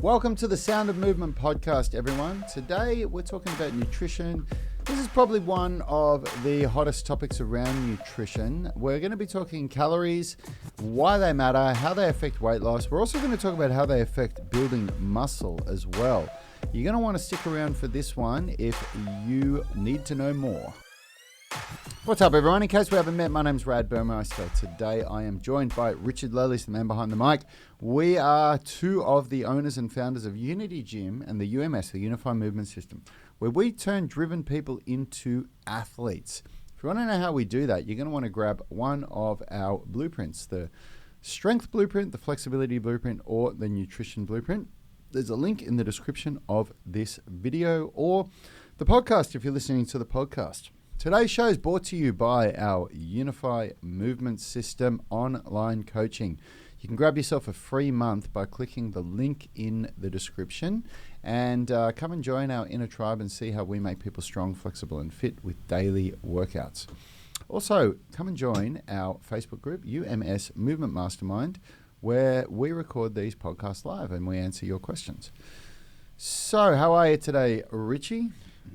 Welcome to the Sound of Movement podcast, everyone. Today we're talking about nutrition. This is probably one of the hottest topics around nutrition. We're going to be talking calories, why they matter, how they affect weight loss. We're also going to talk about how they affect building muscle as well. You're going to want to stick around for this one if you need to know more. What's up, everyone? In case we haven't met, my name's Rad Burmeister. Today I am joined by Richard Lellis, the man behind the mic. We are two of the owners and founders of Unity Gym and the UMS, the Unified Movement System, where we turn driven people into athletes. If you want to know how we do that, you're going to want to grab one of our blueprints, the strength blueprint, the flexibility blueprint, or the nutrition blueprint. There's a link in the description of this video or the podcast if you're listening to the podcast. Today's show is brought to you by our Unify Movement System online coaching. You can grab yourself a free month by clicking the link in the description and come and join our inner tribe and see how we make people strong, flexible, and fit with daily workouts. Also, come and join our Facebook group, UMS Movement Mastermind, where we record these podcasts live and we answer your questions. So, how are you today, Richie?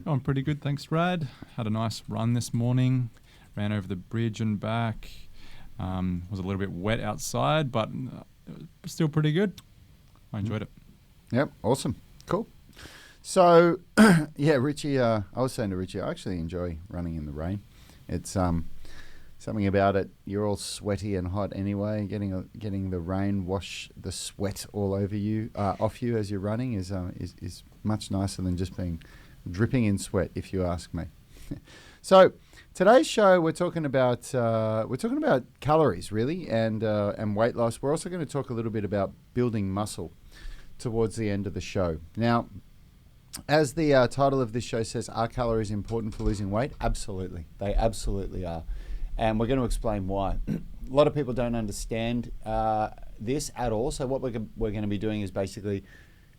Oh, I'm pretty good, thanks, Rad. Had a nice run this morning. Ran over the bridge and back. Was a little bit wet outside, but still pretty good. I enjoyed it. Yep, awesome. Cool. So, yeah, Richie, I was saying to Richie, I actually enjoy running in the rain. It's something about it. You're all sweaty and hot anyway. Getting the rain wash the sweat all over you, off you as you're running is much nicer than just being dripping in sweat, if you ask me. So today's show, we're talking about calories, really, and weight loss. We're also going to talk a little bit about building muscle towards the end of the show. Now, as the title of this show says, are calories important for losing weight? Absolutely, they absolutely are, and we're going to explain why. A lot of people don't understand this at all. So what we're going to be doing is basically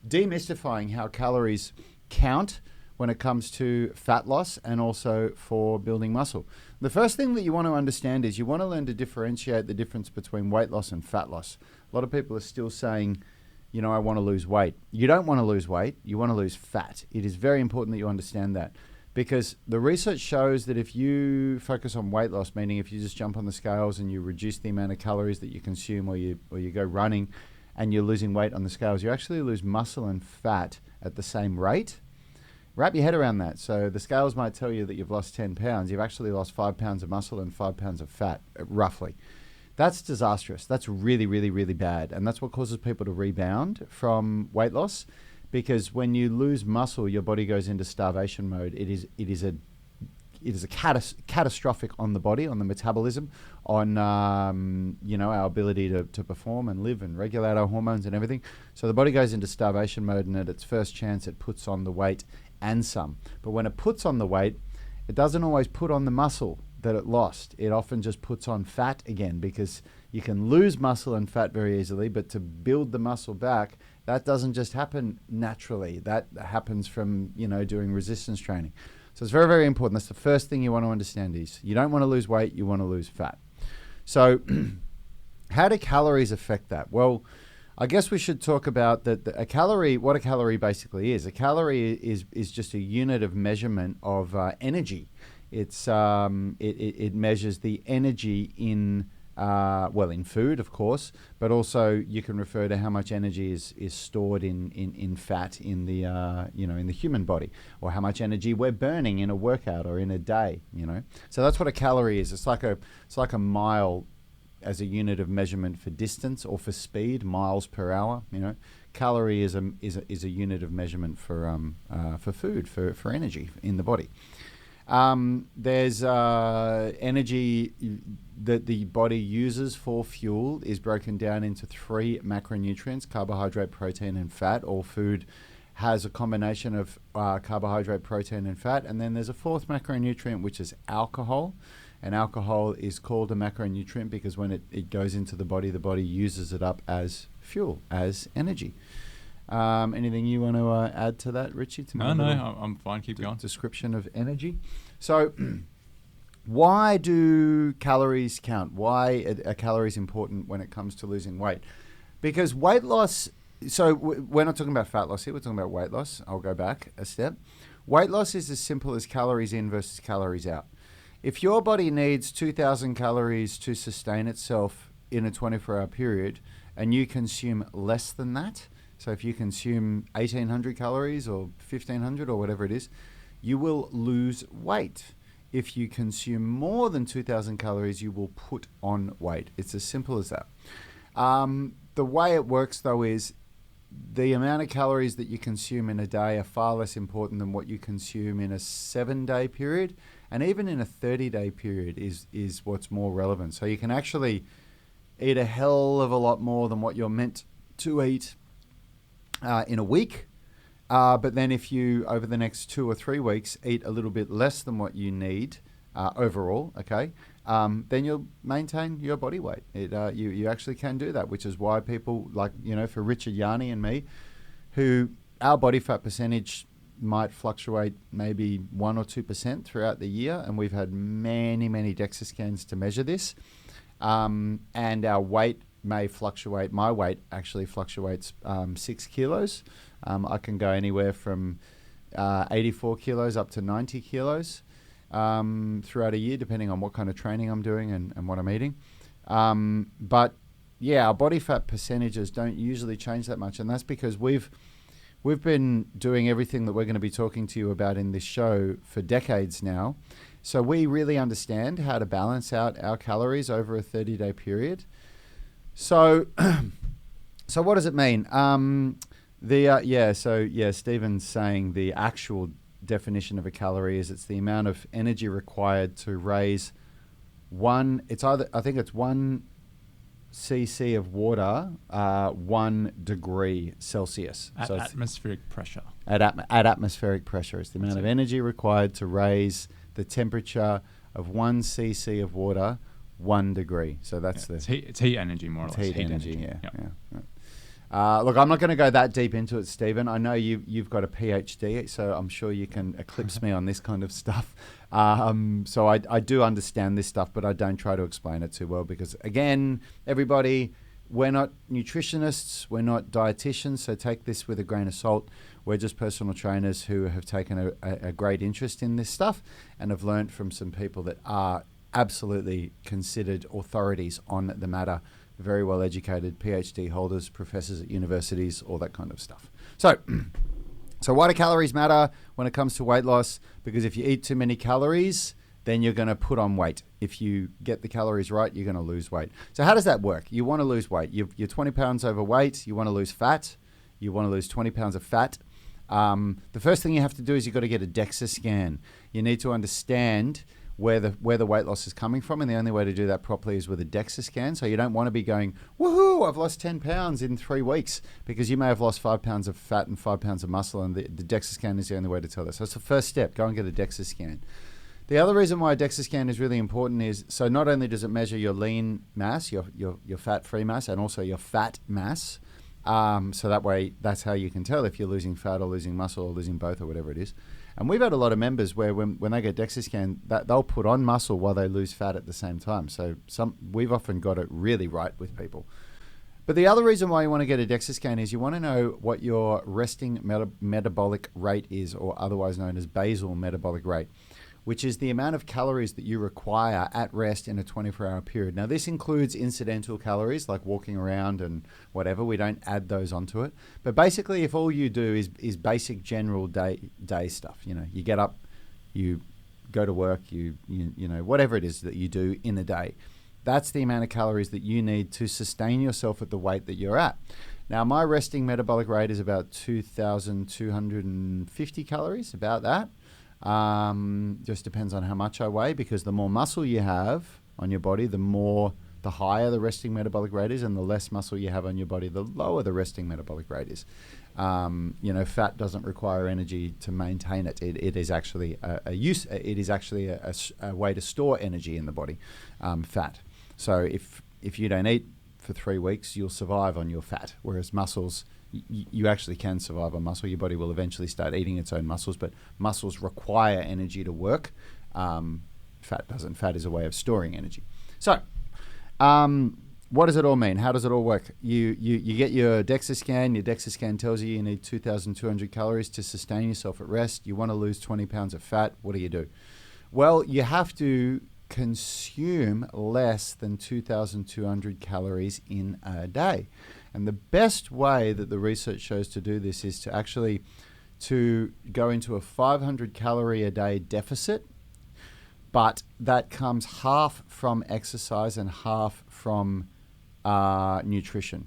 demystifying how calories count when it comes to fat loss and also for building muscle. The first thing that you want to understand is you want to learn to differentiate the difference between weight loss and fat loss. A lot of people are still saying, you know, I want to lose weight. You don't want to lose weight, you want to lose fat. It is very important that you understand that, because the research shows that if you focus on weight loss, meaning if you just jump on the scales and you reduce the amount of calories that you consume, or you go running and you're losing weight on the scales, you actually lose muscle and fat at the same rate. Wrap your head around that. So the scales might tell you that you've lost 10 pounds. You've actually lost 5 pounds of muscle and 5 pounds of fat, roughly. That's disastrous. That's really, really, really bad. And that's what causes people to rebound from weight loss, because when you lose muscle, your body goes into starvation mode. It is a catastrophic on the body, on the metabolism, on our ability to perform and live and regulate our hormones and everything. So the body goes into starvation mode, and at its first chance, it puts on the weight and some. But when it puts on the weight, it doesn't always put on the muscle that it lost. It often just puts on fat again, because you can lose muscle and fat very easily, but to build the muscle back, that doesn't just happen naturally. That happens from, doing resistance training. So it's very, very important. That's the first thing you want to understand is you don't want to lose weight, you want to lose fat. So how do calories affect that? Well, I guess we should talk about what a calorie basically is. A calorie is just a unit of measurement of energy. It's it measures the energy in food, of course, but also you can refer to how much energy is stored in fat in the in the human body, or how much energy we're burning in a workout or in a day. So that's what a calorie is. It's like a mile as a unit of measurement for distance or for speed, miles per hour. Calorie is a unit of measurement for food, for energy in the body. There's energy that the body uses for fuel is broken down into 3 macronutrients: carbohydrate, protein, and fat. All food has a combination of carbohydrate, protein, and fat. And then there's a 4th macronutrient, which is alcohol. And alcohol is called a macronutrient because when it goes into the body uses it up as fuel, as energy. Anything you want to add to that, Richie? No, I'm fine. Keep going. Description of energy. So why do calories count? Why are calories important when it comes to losing weight? Because weight loss So we're not talking about fat loss here. We're talking about weight loss. I'll go back a step. Weight loss is as simple as calories in versus calories out. If your body needs 2,000 calories to sustain itself in a 24-hour period, and you consume less than that, so if you consume 1,800 calories or 1,500 or whatever it is, you will lose weight. If you consume more than 2,000 calories, you will put on weight. It's as simple as that. The way it works, though, is the amount of calories that you consume in a day are far less important than what you consume in a 7-day period. And even in a 30-day period is what's more relevant. So you can actually eat a hell of a lot more than what you're meant to eat in a week. But then if you, over the next 2 or 3 weeks, eat a little bit less than what you need overall, okay, then you'll maintain your body weight. You actually can do that, which is why people like, for Richard Yanni and me, who our body fat percentage might fluctuate maybe 1 or 2% throughout the year. And we've had many, many DEXA scans to measure this. And our weight may fluctuate. My weight actually fluctuates 6 kilos. I can go anywhere from 84 kilos up to 90 kilos throughout a year, depending on what kind of training I'm doing and what I'm eating. But yeah, our body fat percentages don't usually change that much. And that's because we've been doing everything that we're going to be talking to you about in this show for decades now. So we really understand how to balance out our calories over a 30-day period. So what does it mean? Stephen's saying the actual definition of a calorie is it's the amount of energy required to raise one cc of water 1 degree Celsius. At atmospheric pressure. At atmospheric pressure. It's the amount of energy required to raise the temperature of 1 cc of water 1 degree. So that's it's heat energy, more or less. Heat energy. Look, I'm not going to go that deep into it, Stephen. I know you've got a PhD, so I'm sure you can eclipse me on this kind of stuff. So I do understand this stuff, but I don't try to explain it too well because, again, everybody, we're not nutritionists, we're not dietitians, so take this with a grain of salt. We're just personal trainers who have taken a great interest in this stuff and have learned from some people that are absolutely considered authorities on the matter. Very well educated PhD holders, professors at universities, all that kind of stuff. So why do calories matter when it comes to weight loss? Because if you eat too many calories, then you're going to put on weight. If you get the calories right, you're going to lose weight. So how does that work? You want to lose weight. You're 20 pounds overweight. You want to lose fat. You want to lose 20 pounds of fat. The first thing you have to do is you've got to get a DEXA scan. You need to understand where the weight loss is coming from, and the only way to do that properly is with a DEXA scan. So you don't want to be going, woohoo, I've lost 10 pounds in 3 weeks, because you may have lost 5 pounds of fat and 5 pounds of muscle, and the DEXA scan is the only way to tell that. So it's the first step, go and get a DEXA scan. The other reason why a DEXA scan is really important is, so not only does it measure your lean mass, your fat-free mass, and also your fat mass, so that way, that's how you can tell if you're losing fat or losing muscle or losing both or whatever it is. And we've had a lot of members where when they get DEXA scan, that they'll put on muscle while they lose fat at the same time. So we've often got it really right with people. But the other reason why you want to get a DEXA scan is you want to know what your resting metabolic rate is, or otherwise known as basal metabolic rate, which is the amount of calories that you require at rest in a 24-hour period. Now, this includes incidental calories like walking around and whatever. We don't add those onto it. But basically, if all you do is basic general day stuff, you get up, you go to work, you whatever it is that you do in a day, that's the amount of calories that you need to sustain yourself at the weight that you're at. Now, my resting metabolic rate is about 2,250 calories, about that. Just depends on how much I weigh, because the more muscle you have on your body, the higher the resting metabolic rate is, and the less muscle you have on your body, the lower the resting metabolic rate is. Fat doesn't require energy to maintain it. It is actually a way to store energy in the body, fat. So if you don't eat for 3 weeks, you'll survive on your fat, whereas muscles, you actually can survive on muscle. Your body will eventually start eating its own muscles, but muscles require energy to work. Fat doesn't. Fat is a way of storing energy. So what does it all mean? How does it all work? You get your DEXA scan. Your DEXA scan tells you need 2,200 calories to sustain yourself at rest. You want to lose 20 pounds of fat. What do? Well, you have to consume less than 2,200 calories in a day. And the best way that the research shows to do this is to actually to go into a 500 calorie a day deficit, but that comes half from exercise and half from nutrition.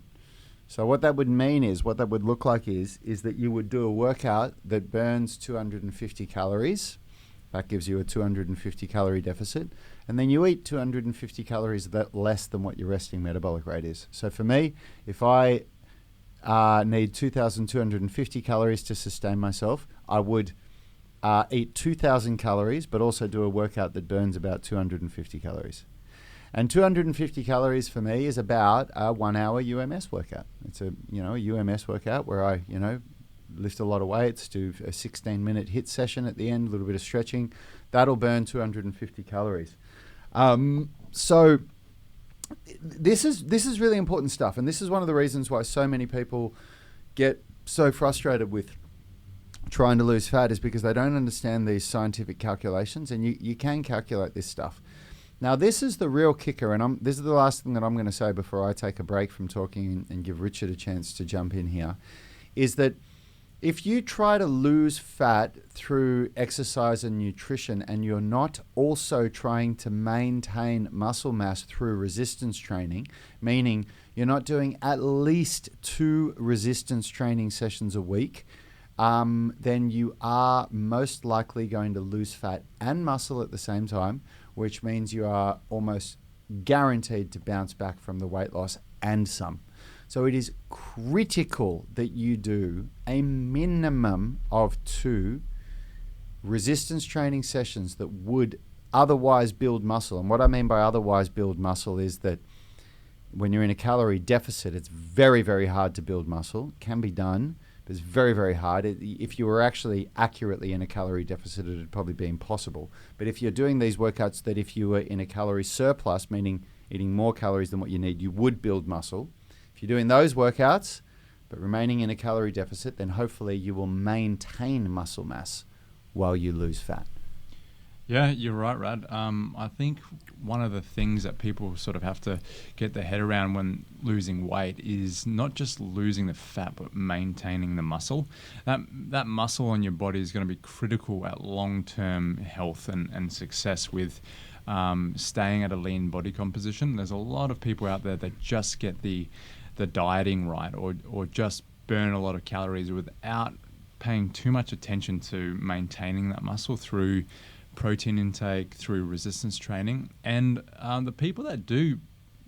So what that would mean is, what that would look like is that you would do a workout that burns 250 calories. That gives you a 250 calorie deficit. And then you eat 250 calories less than what your resting metabolic rate is. So for me, if I need 2,250 calories to sustain myself, I would eat 2,000 calories, but also do a workout that burns about 250 calories. And 250 calories for me is about a 1 hour UMS workout. It's a UMS workout where I lift a lot of weights, do a 16-minute HIIT session at the end, a little bit of stretching. That'll burn 250 calories. So this is really important stuff, and this is one of the reasons why so many people get so frustrated with trying to lose fat, is because they don't understand these scientific calculations, and you can calculate this stuff. Now, this is the real kicker, and this is the last thing that I'm going to say before I take a break from talking and give Richard a chance to jump in here, is that if you try to lose fat through exercise and nutrition, and you're not also trying to maintain muscle mass through resistance training, meaning you're not doing at least 2 resistance training sessions a week, then you are most likely going to lose fat and muscle at the same time, which means you are almost guaranteed to bounce back from the weight loss and some. So it is critical that you do a minimum of 2 resistance training sessions that would otherwise build muscle. And what I mean by otherwise build muscle is that when you're in a calorie deficit, it's very, very hard to build muscle. It can be done, but it's very, very hard. If you were actually accurately in a calorie deficit, it would probably be impossible. But if you're doing these workouts that if you were in a calorie surplus, meaning eating more calories than what you need, you would build muscle. If you're doing those workouts, but remaining in a calorie deficit, then hopefully you will maintain muscle mass while you lose fat. Yeah, you're right, Rad. I think one of the things that people sort of have to get their head around when losing weight is not just losing the fat, but maintaining the muscle. That muscle on your body is going to be critical at long-term health and success with staying at a lean body composition. There's a lot of people out there that just get the dieting right, or just burn a lot of calories without paying too much attention to maintaining that muscle through protein intake, through resistance training. And the people that do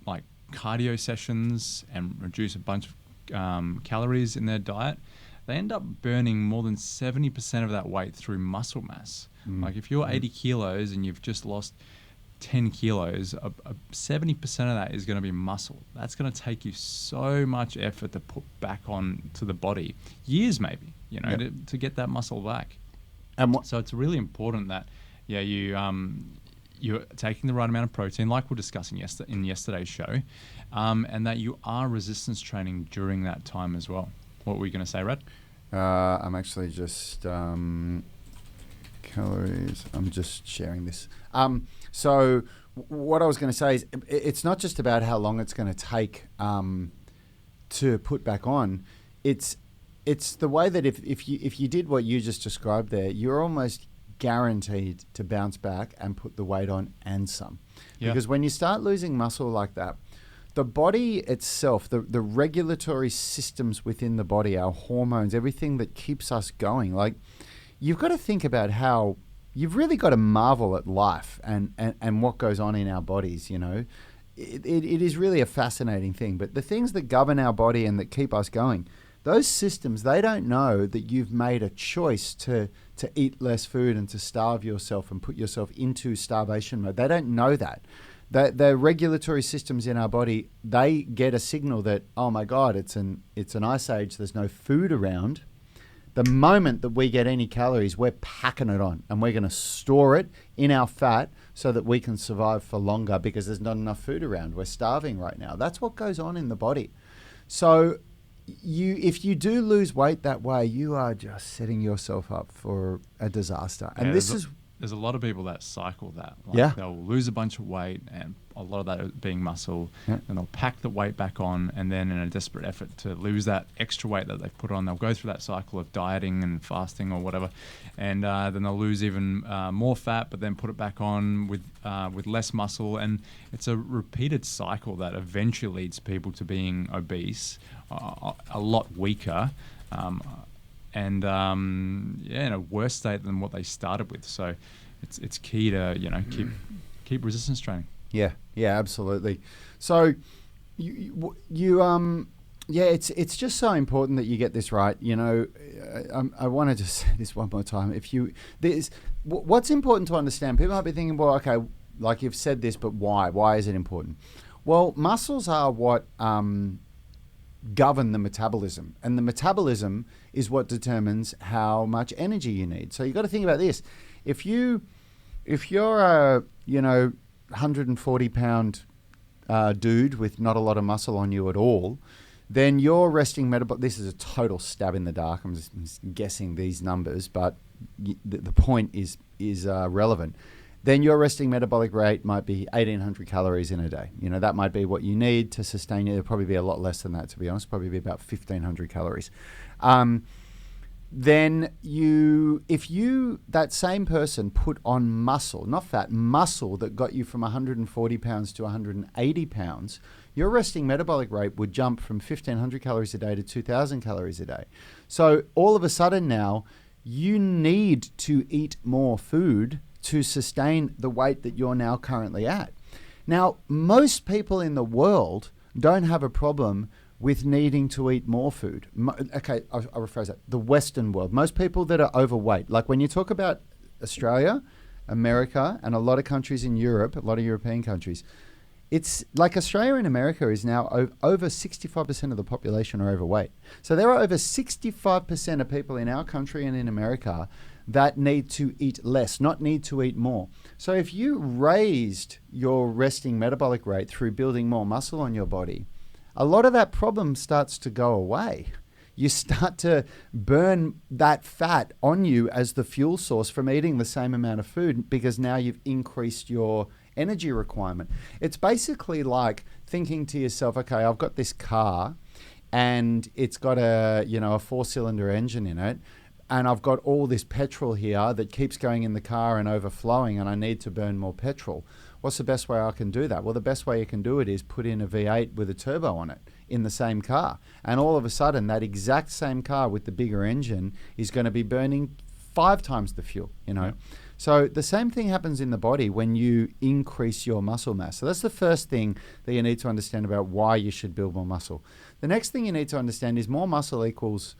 like cardio sessions and reduce a bunch of calories in their diet, they end up burning more than 70% of that weight through muscle mass. Like if you're 80 kilos and you've just lost 10 kilos, 70% of that is going to be muscle. That's going to take you so much effort to put back on to the body, years maybe, to get that muscle back. So it's really important that you're taking the right amount of protein, like we're discussing in yesterday's show, and that you are resistance training during that time as well. What were you going to say, Rad? I'm actually just calories. I'm just sharing this. So what I was going to say is, it's not just about how long it's going to take to put back on. It's the way that if you did what you just described there, you're almost guaranteed to bounce back and put the weight on and some. Yeah. Because when you start losing muscle like that, the body itself, the regulatory systems within the body, our hormones, everything that keeps us going, like, you've got to think about how you've really got to marvel at life and what goes on in our bodies, It is really a fascinating thing. But the things that govern our body and that keep us going, those systems, they don't know that you've made a choice to eat less food and to starve yourself and put yourself into starvation mode. They don't know that. The regulatory systems in our body, they get a signal that, oh my God, it's an ice age, there's no food around. The moment that we get any calories, we're packing it on and we're going to store it in our fat so that we can survive for longer because there's not enough food around. We're starving right now. That's what goes on in the body. So if you do lose weight that way, you are just setting yourself up for a disaster. And there's a lot of people that cycle that. Yeah. They'll lose a bunch of weight, and a lot of that being muscle, Yeah. and they'll pack the weight back on, and then in a desperate effort to lose that extra weight that they've put on, they'll go through that cycle of dieting and fasting or whatever, and then they'll lose even more fat, but then put it back on with less muscle, and it's a repeated cycle that eventually leads people to being obese, a lot weaker, and in a worse state than what they started with. So it's key to keep resistance training. Yeah, absolutely. So it's just so important that you get this right. I want to just say this one more time. What's important to understand, people might be thinking, well, okay, like you've said this, but why? Why is it important? Well, muscles are what govern the metabolism, and the metabolism is what determines how much energy you need. So you've got to think about this. If you're a 140 pound dude with not a lot of muscle on you at all, then your resting metabolic, this is a total stab in the dark, I'm just guessing these numbers, but the point is relevant. Then your resting metabolic rate might be 1,800 calories in a day. That might be what you need to sustain you. It'll probably be a lot less than that, to be honest. Probably be about 1,500 calories. Then if that same person put on muscle, not fat, muscle that got you from 140 pounds to 180 pounds, your resting metabolic rate would jump from 1,500 calories a day to 2,000 calories a day. So all of a sudden now, you need to eat more food to sustain the weight that you're now currently at. Now, most people in the world don't have a problem with needing to eat more food. Okay, I'll rephrase that. The Western world, most people that are overweight, like when you talk about Australia, America, and a lot of countries in Europe, a lot of European countries, it's like Australia and America is now over 65% of the population are overweight. So there are over 65% of people in our country and in America that need to eat less, not need to eat more. So if you raised your resting metabolic rate through building more muscle on your body, a lot of that problem starts to go away. You start to burn that fat on you as the fuel source from eating the same amount of food because now you've increased your energy requirement. It's basically like thinking to yourself, okay, I've got this car and it's got a 4-cylinder engine in it, and I've got all this petrol here that keeps going in the car and overflowing, and I need to burn more petrol. What's the best way I can do that? Well, the best way you can do it is put in a V8 with a turbo on it in the same car. And all of a sudden, that exact same car with the bigger engine is going to be burning 5 times the fuel, Yeah. So the same thing happens in the body when you increase your muscle mass. So that's the first thing that you need to understand about why you should build more muscle. The next thing you need to understand is more muscle equals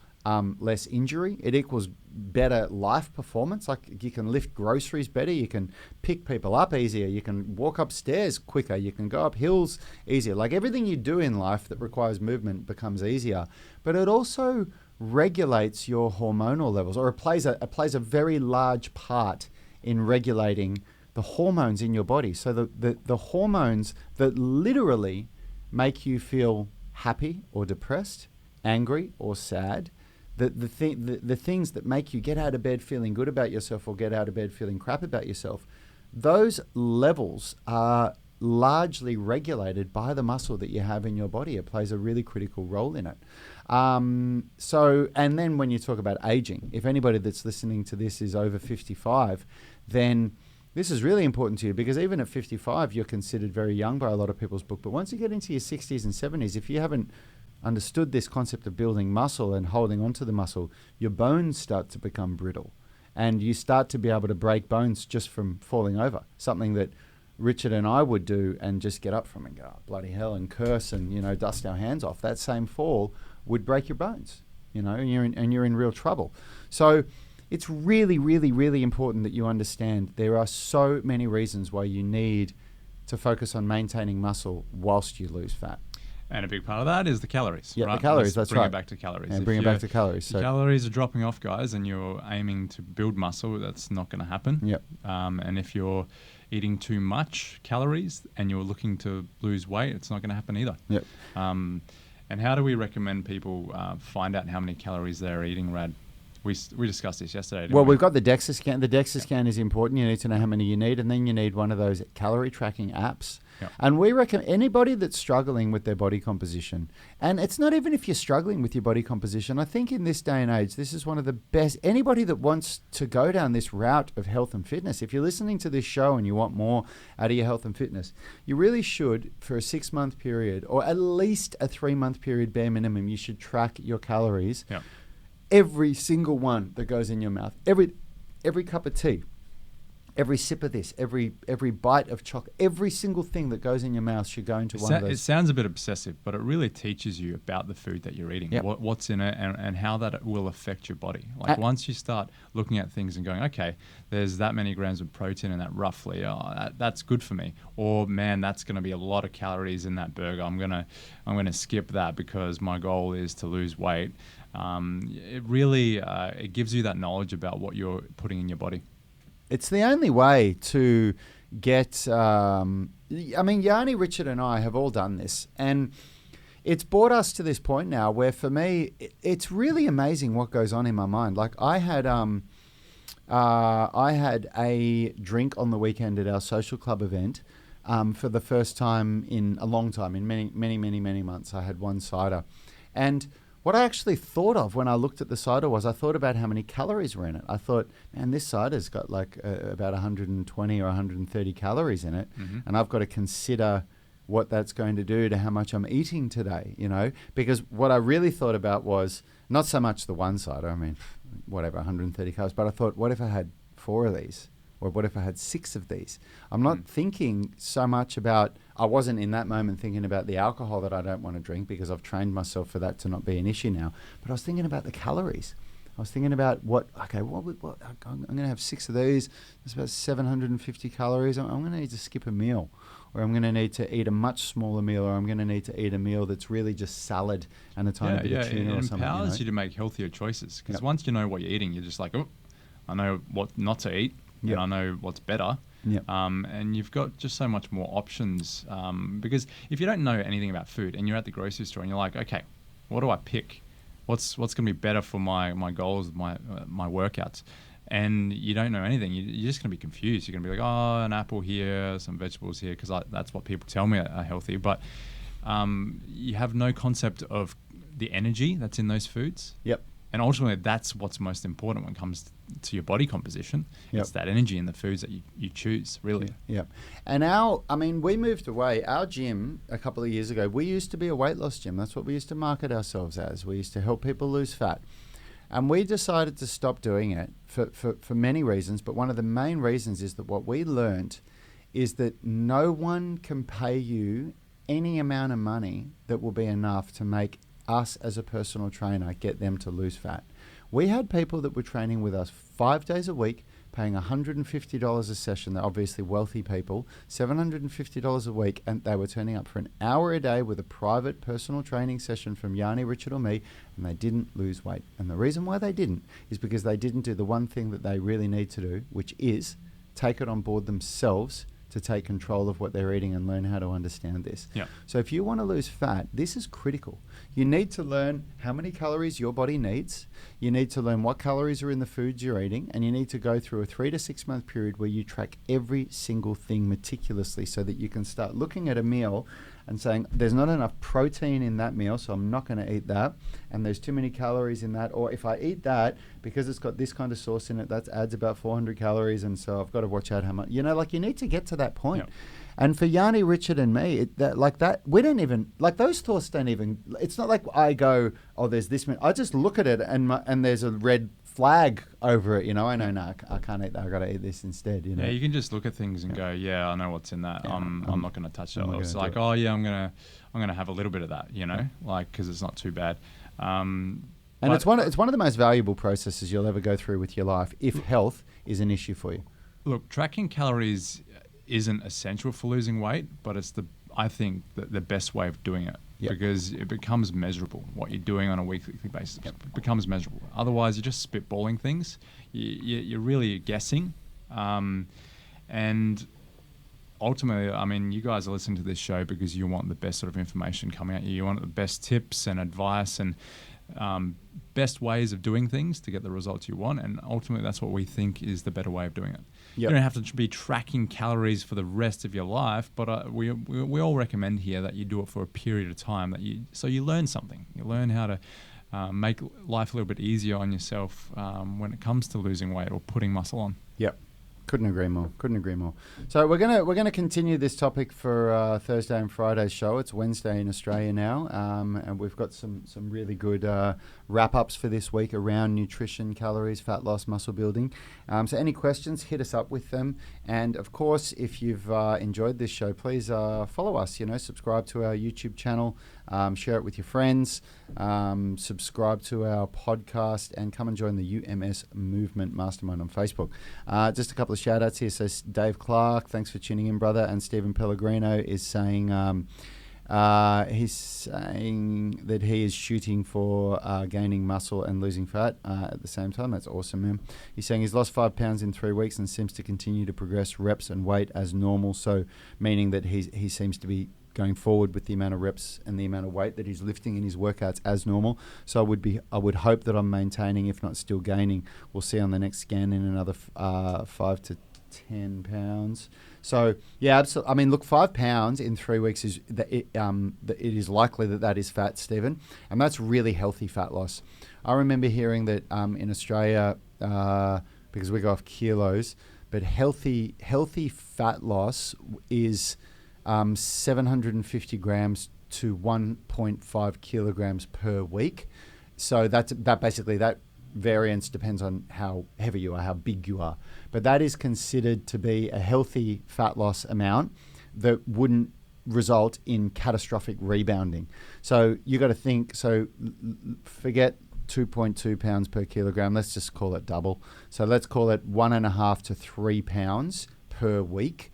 less injury. It equals better life performance. Like you can lift groceries better, you can pick people up easier, you can walk upstairs quicker, you can go up hills easier. Like everything you do in life that requires movement becomes easier. But it also regulates your hormonal levels, or it plays a very large part in regulating the hormones in your body. So the hormones that literally make you feel happy or depressed, angry or sad, the things that make you get out of bed feeling good about yourself or get out of bed feeling crap about yourself, those levels are largely regulated by the muscle that you have in your body. It plays a really critical role in it. And then when you talk about aging, if anybody that's listening to this is over 55, then this is really important to you, because even at 55, you're considered very young by a lot of people's book. But once you get into your 60s and 70s, if you haven't understood this concept of building muscle and holding onto the muscle, your bones start to become brittle. And you start to be able to break bones just from falling over, something that Richard and I would do and just get up from and go, oh, bloody hell, and curse and, dust our hands off. That same fall would break your bones, and you're in real trouble. So it's really, really, really important that you understand there are so many reasons why you need to focus on maintaining muscle whilst you lose fat. And a big part of that is the calories. Yeah, right? the calories, Let's that's bring right. it back to calories. And If bring it your- back to calories. your So, calories are dropping off, guys, and you're aiming to build muscle, that's not going to happen. yep. And if you're eating too much calories and you're looking to lose weight, it's not going to happen either. Yep. And how do we recommend people find out how many calories they're eating, Rad? We discussed this yesterday. Didn't Well, we? we've got the DEXA scan. The DEXA scan is important. You need to know how many you need, and then you need one of those calorie tracking apps. Yep. And we recommend anybody that's struggling with their body composition, and it's not even if you're struggling with your body composition. I think in this day and age, this is one of the best. Anybody that wants to go down this route of health and fitness, if you're listening to this show and you want more out of your health and fitness, you really should, for a 6-month period or at least a 3-month period, bare minimum, you should track your calories. Yep. Every single one that goes in your mouth, every cup of tea, every sip of this, every bite of chocolate, every single thing that goes in your mouth should go into one of It those. sounds a bit obsessive, but it really teaches you about the food that you're eating, Yep. what's in it, and how that will affect your body. Like Uh, once you start looking at things and going, okay, there's that many grams of protein in that roughly, that's good for me. Or man, that's going to be a lot of calories in that burger. I'm gonna skip that because my goal is to lose weight. It really it gives you that knowledge about what you're putting in your body. It's the only way to get. I mean, Yanni, Richard, and I have all done this, and it's brought us to this point now where, for me, it's really amazing what goes on in my mind. Like I had a drink on the weekend at our social club event. For the first time in a long time, in many months, I had one cider, and what I actually thought of when I looked at the cider was I thought about how many calories were in it. I thought, man, this cider's got like about 120 or 130 calories in it, and I've got to consider what that's going to do to how much I'm eating today, you know? Because what I really thought about was not so much the one cider, I mean, whatever, 130 calories, but I thought, what if I had 4 of these? Or what if I had 6 of these? I'm not thinking so much about, I wasn't in that moment thinking about the alcohol that I don't want to drink because I've trained myself for that to not be an issue now. But I was thinking about the calories. I was thinking about what I'm going to have 6 of these. That's about 750 calories. I'm going to need to skip a meal. Or I'm going to need to eat a much smaller meal. Or I'm going to need to eat a meal that's really just salad and a tiny bit of tuna it or something. empowers you to make healthier choices. Because once you know what you're eating, you're just like, oh, I know what not to eat. Yep. And I know what's better. Yep. And you've got just so much more options. Because if you don't know anything about food and you're at the grocery store and you're like, okay, what do I pick? What's going to be better for my goals, my workouts? And you don't know anything. You're just going to be confused. You're going to be like, oh, an apple here, some vegetables here, because that's what people tell me are healthy. But you have no concept of the energy that's in those foods. Yep. And ultimately, that's what's most important when it comes to your body composition. Yep. It's that energy in the foods that you choose, really. Yeah. And we moved away. Our gym a couple of years ago, we used to be a weight loss gym. That's what we used to market ourselves as. We used to help people lose fat. And we decided to stop doing it for many reasons. But one of the main reasons is that what we learned is that no one can pay you any amount of money that will be enough to make us as a personal trainer get them to lose fat. We had people that were training with us 5 days a week, paying $150 a session. They're obviously wealthy people, $750 a week, and they were turning up for an hour a day with a private personal training session from Yanni, Richard, or me, and they didn't lose weight. And the reason why they didn't is because they didn't do the one thing that they really need to do, which is take it on board themselves to take control of what they're eating and learn how to understand this. Yeah. So if you want to lose fat, this is critical. You need to learn how many calories your body needs. You need to learn what calories are in the foods you're eating, and you need to go through a 3 to 6 month period where you track every single thing meticulously so that you can start looking at a meal and saying, there's not enough protein in that meal, so I'm not going to eat that. And there's too many calories in that. Or if I eat that, because it's got this kind of sauce in it, that adds about 400 calories. And so I've got to watch out how much, you need to get to that point. Yep. And for Yanni, Richard, and me, we don't even, those thoughts don't even, it's not like I go, oh, there's this many. I just look at it and there's a red flag over it, I know, no, I can't eat that. I got to eat this instead, Yeah, you can just look at things and go, yeah, I know what's in that. Yeah, I'm not going to touch it. I'm not It's gonna like, do it. oh yeah, I'm gonna have a little bit of that, because it's not too bad. And it's one of the most valuable processes you'll ever go through with your life if health is an issue for you. Look, tracking calories isn't essential for losing weight, but it's I think the best way of doing it. Yep. because it becomes measurable. What you're doing on a weekly basis becomes measurable. Otherwise, you're just spitballing things. You're really guessing. And ultimately, I mean, you guys are listening to this show because you want the best sort of information coming at you. You want the best tips and advice and best ways of doing things to get the results you want. And ultimately, that's what we think is the better way of doing it. Yep. You don't have to be tracking calories for the rest of your life, but we all recommend here that you do it for a period of time, so you learn something. You learn how to make life a little bit easier on yourself when it comes to losing weight or putting muscle on. Yep. Couldn't agree more. So we're gonna continue this topic for Thursday and Friday's show. It's Wednesday in Australia now, and we've got some really good wrap-ups for this week around nutrition, calories, fat loss, muscle building. So any questions, hit us up with them. And of course, if you've enjoyed this show, please follow us. Subscribe to our YouTube channel, share it with your friends, subscribe to our podcast, and come and join the UMS Movement Mastermind on Facebook. Just a couple of shout outs here. So Dave Clark, thanks for tuning in, brother. And Stephen Pellegrino is saying he's saying that he is shooting for gaining muscle and losing fat at the same time. That's awesome, man. He's saying he's lost 5 pounds in 3 weeks and seems to continue to progress reps and weight as normal. So meaning that he seems to be going forward with the amount of reps and the amount of weight that he's lifting in his workouts as normal. So I would hope that I'm maintaining, if not still gaining. We'll see on the next scan in another 5 to 10 pounds. So yeah, absolutely. I mean, look, 5 pounds in 3 weeks is it is likely that is fat, Stephen, and that's really healthy fat loss. I remember hearing that in Australia, because we go off kilos, but healthy fat loss is 750 grams to 1.5 kilograms per week. So that basically that variance depends on how heavy you are, how big you are. But that is considered to be a healthy fat loss amount that wouldn't result in catastrophic rebounding. So you got to think, forget 2.2 pounds per kilogram. Let's just call it double. So let's call it 1.5 to 3 pounds per week.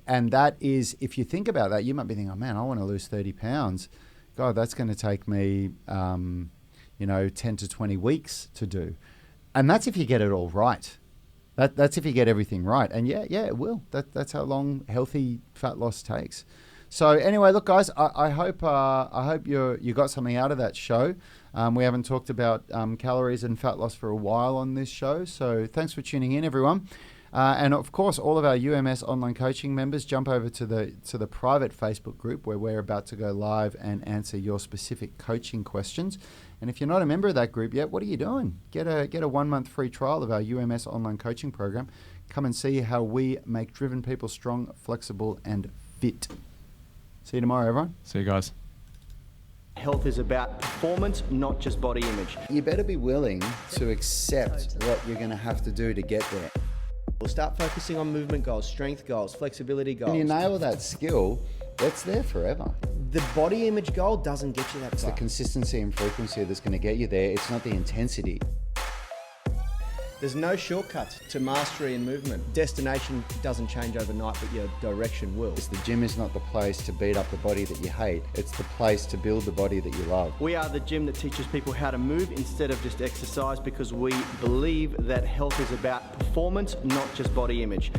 And that is, if you think about that, you might be thinking, oh man, I want to lose 30 pounds. God, that's going to take me, 10 to 20 weeks to do. And that's if you get it all right. That's if you get everything right. And yeah, it will. That's how long healthy fat loss takes. So anyway, look, guys, I hope you got something out of that show. We haven't talked about calories and fat loss for a while on this show. So thanks for tuning in, everyone. And of course, all of our UMS online coaching members, jump over to the private Facebook group where we're about to go live and answer your specific coaching questions. And if you're not a member of that group yet, what are you doing? Get a 1 month free trial of our UMS online coaching program. Come and see how we make driven people strong, flexible, and fit. See you tomorrow, everyone. See you guys. Health is about performance, not just body image. You better be willing to accept what you're going to have to do to get there. We'll start focusing on movement goals, strength goals, flexibility goals. When you nail that skill, that's there forever. The body image goal doesn't get you that It's far. the consistency and frequency that's going to get you there. It's not the intensity. There's no shortcuts to mastery and movement. Destination doesn't change overnight, but your direction will. The gym is not the place to beat up the body that you hate. It's the place to build the body that you love. We are the gym that teaches people how to move instead of just exercise, because we believe that health is about performance, not just body image.